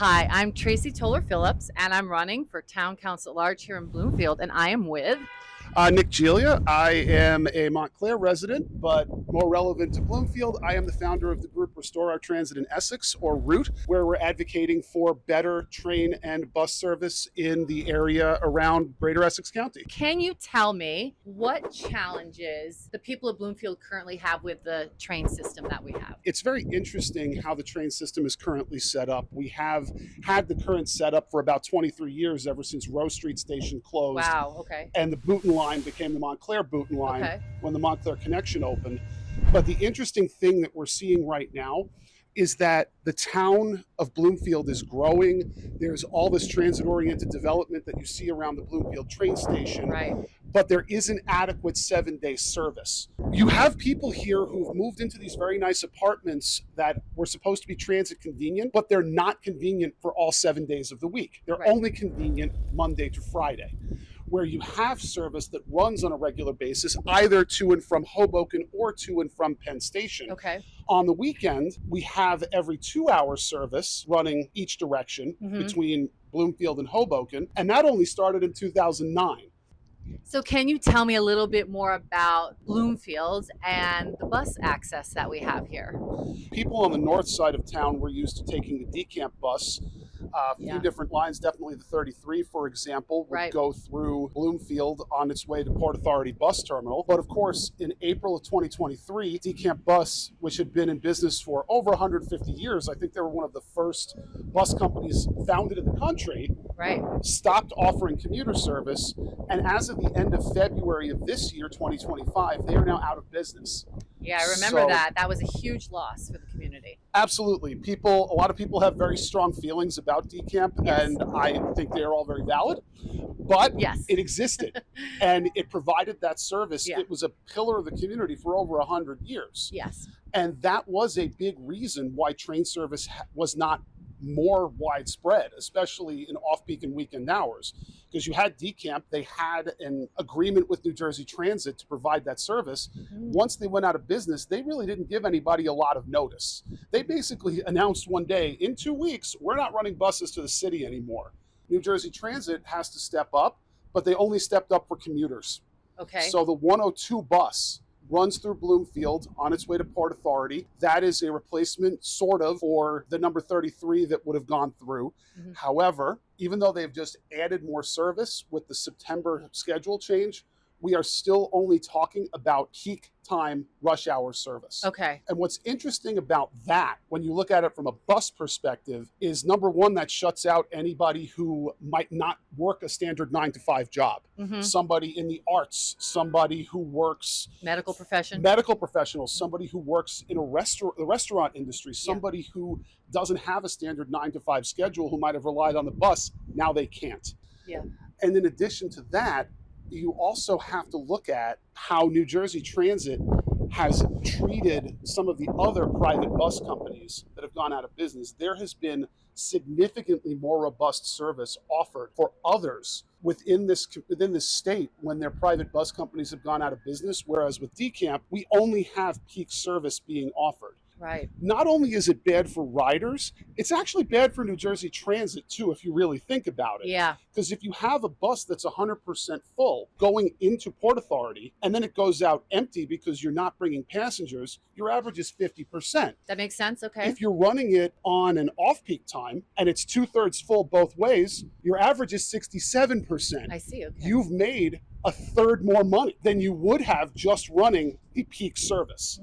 Hi, I'm Tracy Toller Phillips, and I'm running for Town Council at Large here in Bloomfield, and I am with Nick Giglia. I am a Montclair resident, but more relevant to Bloomfield, I am the founder of the group Restore Our Transit in Essex, or ROOT, where we're advocating for better train and bus service in the area around greater Essex County. Can you tell me what challenges the people of Bloomfield currently have with the train system that we have? It's very interesting how the train system is currently set up. We have had the current setup for about 23 years, ever since Rowe Street Station closed. Wow, okay. And the Boonton Line became the Montclair-Boonton Line Okay. when the Montclair connection opened. But the interesting thing that we're seeing right now is that the town of Bloomfield is growing. There's all this transit-oriented development that you see around the Bloomfield train station, Right. but there isn't adequate 7-day service. You have people here who've moved into these very nice apartments that were supposed to be transit convenient, but they're not convenient for all 7 days of the week. They're Right. only convenient Monday to Friday, where you have service that runs on a regular basis, either to and from Hoboken or to and from Penn Station. Okay. On the weekend, we have every 2-hour service running each direction between Bloomfield and Hoboken, and that only started in 2009. So can you tell me a little bit more about Bloomfield and the bus access that we have here? People on the north side of town were used to taking the DeCamp bus. A few Yeah. different lines, definitely the 33, for example, would Right. go through Bloomfield on its way to Port Authority Bus Terminal. But of course, in April of 2023, DeCamp Bus, which had been in business for over 150 years, I think they were one of the first bus companies founded in the country, Right. stopped offering commuter service. And as of the end of February of this year, 2025, they are now out of business. Yeah, I remember So- that. That was a huge loss for the community. Absolutely. A lot of people have very strong feelings about DeCamp, Yes. and I think they are all very valid. But Yes. it existed, and it provided that service. Yeah. It was a pillar of the community for over 100 years. Yes. And that was a big reason why train service was not more widespread, especially in off-peak and weekend hours. Because you had DeCamp, they had an agreement with New Jersey Transit to provide that service. Once they went out of business, they really didn't give anybody a lot of notice. They basically announced one day, in 2 weeks, we're not running buses to the city anymore. New Jersey Transit has to step up, but they only stepped up for commuters. Okay. So the 102 bus runs through Bloomfield on its way to Port Authority. That is a replacement, sort of, for the number 33 that would have gone through. However, even though they've just added more service with the September schedule change, we are still only talking about peak time rush hour service. Okay. And what's interesting about that, when you look at it from a bus perspective, is number one, that shuts out anybody who might not work a standard 9 to 5 job. Somebody in the arts, somebody who works Medical profession. medical professionals, somebody who works in the restaurant industry, somebody who doesn't have a standard 9 to 5 schedule, who might have relied on the bus, now they can't. Yeah. And in addition to that, you also have to look at how New Jersey Transit has treated some of the other private bus companies that have gone out of business. There has been significantly more robust service offered for others within this state when their private bus companies have gone out of business, whereas with DeCamp, we only have peak service being offered. Right. Not only is it bad for riders, it's actually bad for New Jersey Transit too, if you really think about it. Yeah. Because if you have a bus that's 100% full going into Port Authority and then it goes out empty because you're not bringing passengers, your average is 50%. That makes sense. Okay. If you're running it on an off-peak time and it's 2/3 full both ways, your average is 67%. I see. Okay. You've made a third more money than you would have just running the peak service.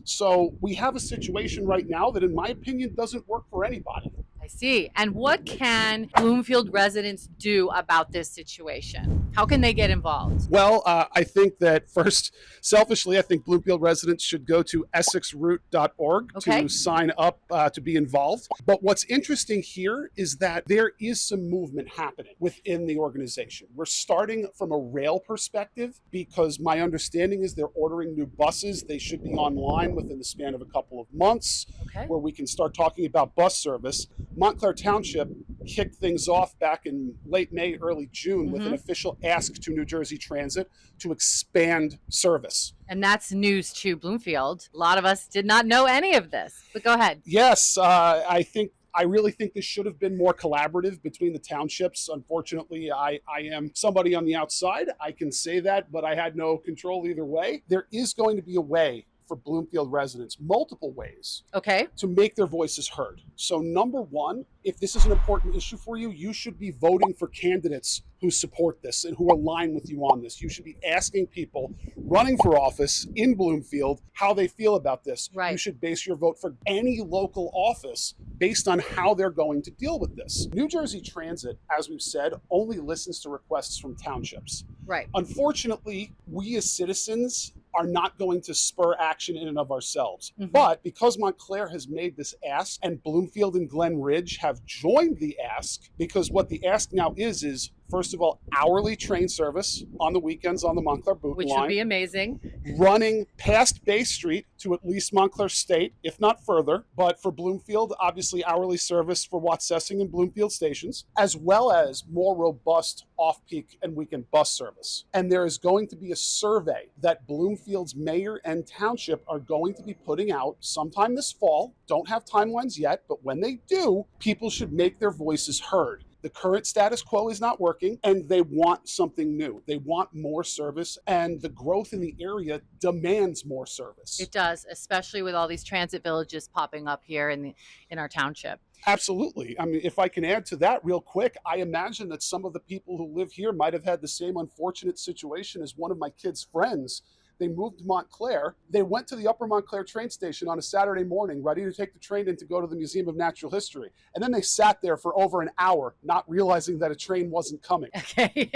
So we have a situation right now that, in my opinion, doesn't work for anybody. I see. And what can Bloomfield residents do about this situation? How can they get involved? Well, I think that first, selfishly, I think Bloomfield residents should go to essexroot.org Okay. to sign up to be involved. But what's interesting here is that there is some movement happening within the organization. We're starting from a rail perspective because my understanding is they're ordering new buses. They should be online within the span of a couple of months, Okay. where we can start talking about bus service. Montclair Township kicked things off back in late May, early June with an official ask to New Jersey Transit to expand service. And that's news to Bloomfield. A lot of us did not know any of this, but go ahead. Yes, I think I really think this should have been more collaborative between the townships. Unfortunately, I am somebody on the outside. I can say that, but I had no control either way. There is going to be a way for Bloomfield residents, multiple ways, Okay. to make their voices heard. So number one, if this is an important issue for you, you should be voting for candidates who support this and who align with you on this. You should be asking people running for office in Bloomfield how they feel about this. Right. You should base your vote for any local office based on how they're going to deal with this. New Jersey Transit, as we've said, only listens to requests from townships. Right. Unfortunately, we as citizens are not going to spur action in and of ourselves. Mhm. But because Montclair has made this ask and Bloomfield and Glen Ridge have joined the ask, because what the ask now is first of all, hourly train service on the weekends on the Montclair-Boonton Which Line, would be amazing. running past Bay Street to at least Montclair State, if not further. But for Bloomfield, obviously hourly service for Watsessing and Bloomfield stations, as well as more robust off-peak and weekend bus service. And there is going to be a survey that Bloomfield's mayor and township are going to be putting out sometime this fall. Don't have timelines yet, but when they do, people should make their voices heard. The current status quo is not working, and they want something new. They want more service, and the growth in the area demands more service. It does, especially with all these transit villages popping up here in our township. Absolutely. I mean, if I can add to that real quick, I imagine that some of the people who live here might have had the same unfortunate situation as one of my kids' friends. They moved to Montclair. They went to the Upper Montclair train station on a Saturday morning, ready to take the train in to go to the Museum of Natural History. And then they sat there for over an hour, not realizing that a train wasn't coming. Okay.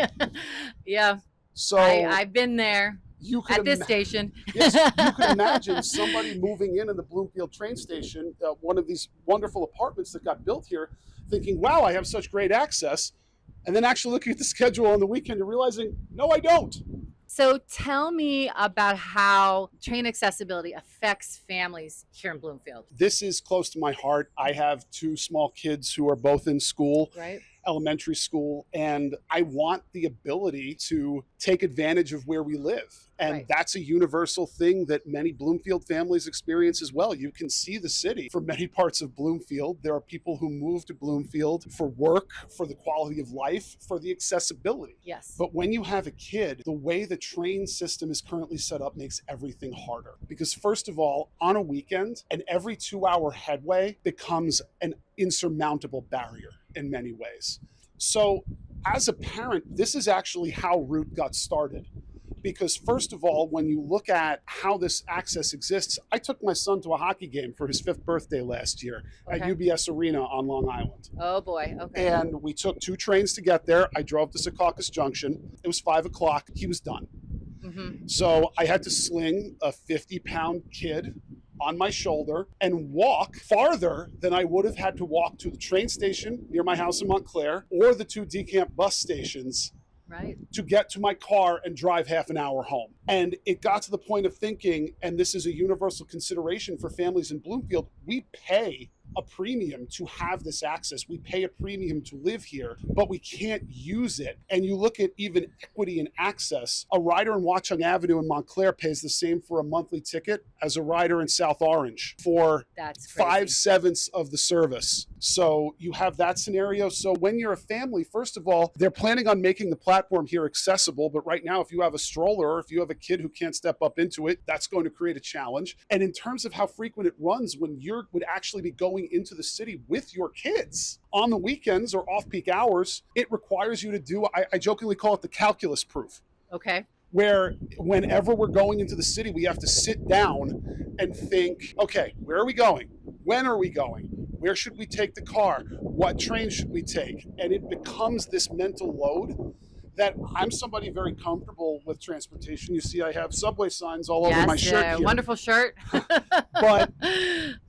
Yeah. So I've been there you could at this station. Yes, you could imagine somebody moving in the Bloomfield train station, one of these wonderful apartments that got built here, thinking, wow, I have such great access. And then actually looking at the schedule on the weekend and realizing, no, I don't. So tell me about how train accessibility affects families here in Bloomfield. This is close to my heart. I have two small kids who are both in school. Right. Elementary school, and I want the ability to take advantage of where we live. And Right. That's a universal thing that many Bloomfield families experience as well. You can see the city for many parts of Bloomfield. There are people who move to Bloomfield for work, for the quality of life, for the accessibility. Yes. But when you have a kid, the way the train system is currently set up makes everything harder. Because first of all, on a weekend, an every 2-hour headway becomes an insurmountable barrier in many ways. So as a parent, this is actually how Route got started. Because first of all, when you look at how this access exists, I took my son to a hockey game for his 5th birthday last year at Okay. UBS Arena on Long Island. Oh boy. Okay. And we took 2 trains to get there. I drove to Secaucus Junction. It was 5 o'clock. He was done. Mm-hmm. So I had to sling a 50-pound kid on my shoulder and walk farther than I would have had to walk to the train station near my house in Montclair or the 2 DeCamp bus stations Right. to get to my car and drive half an hour home. And it got to the point of thinking, and this is a universal consideration for families in Bloomfield, we pay a premium to have this access. We pay a premium to live here, but we can't use it. And you look at even equity and access. A rider in Watchung Avenue in Montclair pays the same for a monthly ticket as a rider in South Orange for That's crazy. 5/7 of the service. So you have that scenario. So when you're a family, first of all, they're planning on making the platform here accessible. But right now, if you have a stroller or if you have a kid who can't step up into it, that's going to create a challenge. And in terms of how frequent it runs, when you would actually be going into the city with your kids on the weekends or off-peak hours, it requires you to do, I jokingly call it the calculus proof, Okay. where whenever we're going into the city, we have to sit down and think, okay, where are we going? When are we going? Where should we take the car? What train should we take? And it becomes this mental load that I'm somebody very comfortable with transportation. You see, I have subway signs all over my shirt here. Wonderful shirt. But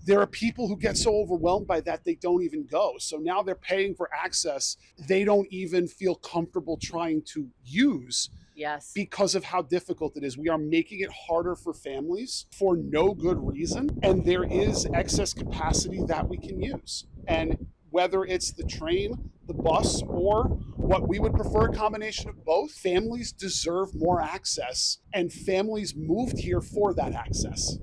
there are people who get so overwhelmed by that they don't even go. So now they're paying for access they don't even feel comfortable trying to use Yes. because of how difficult it is. We are making it harder for families for no good reason. And there is excess capacity that we can use. And whether it's the train, the bus, or what we would prefer, a combination of both, families deserve more access, and families moved here for that access.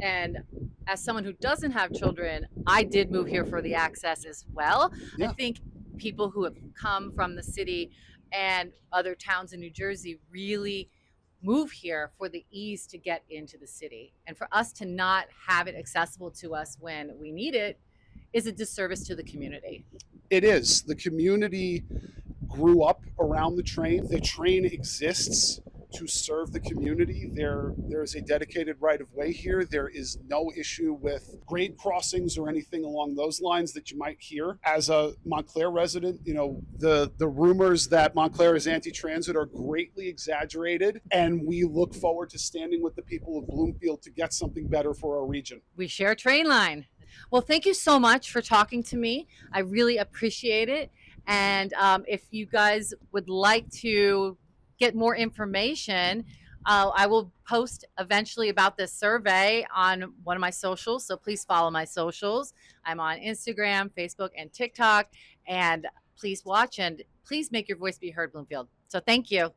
And as someone who doesn't have children, I did move here for the access as well. I Yeah. think people who have come from the city and other towns in New Jersey really move here for the ease to get into the city. And for us to not have it accessible to us when we need it is a disservice to the community. It is. The community grew up around the train. The train exists to serve the community. There is a dedicated right of way here. There is no issue with grade crossings or anything along those lines that you might hear. As a Montclair resident, the rumors that Montclair is anti-transit are greatly exaggerated, and we look forward to standing with the people of Bloomfield to get something better for our region. We share a train line. Well, thank you so much for talking to me. I really appreciate it. And if you guys would like to get more information, I will post eventually about this survey on one of my socials. So please follow my socials. I'm on Instagram, Facebook, and TikTok. And please watch and please make your voice be heard, Bloomfield. So thank you.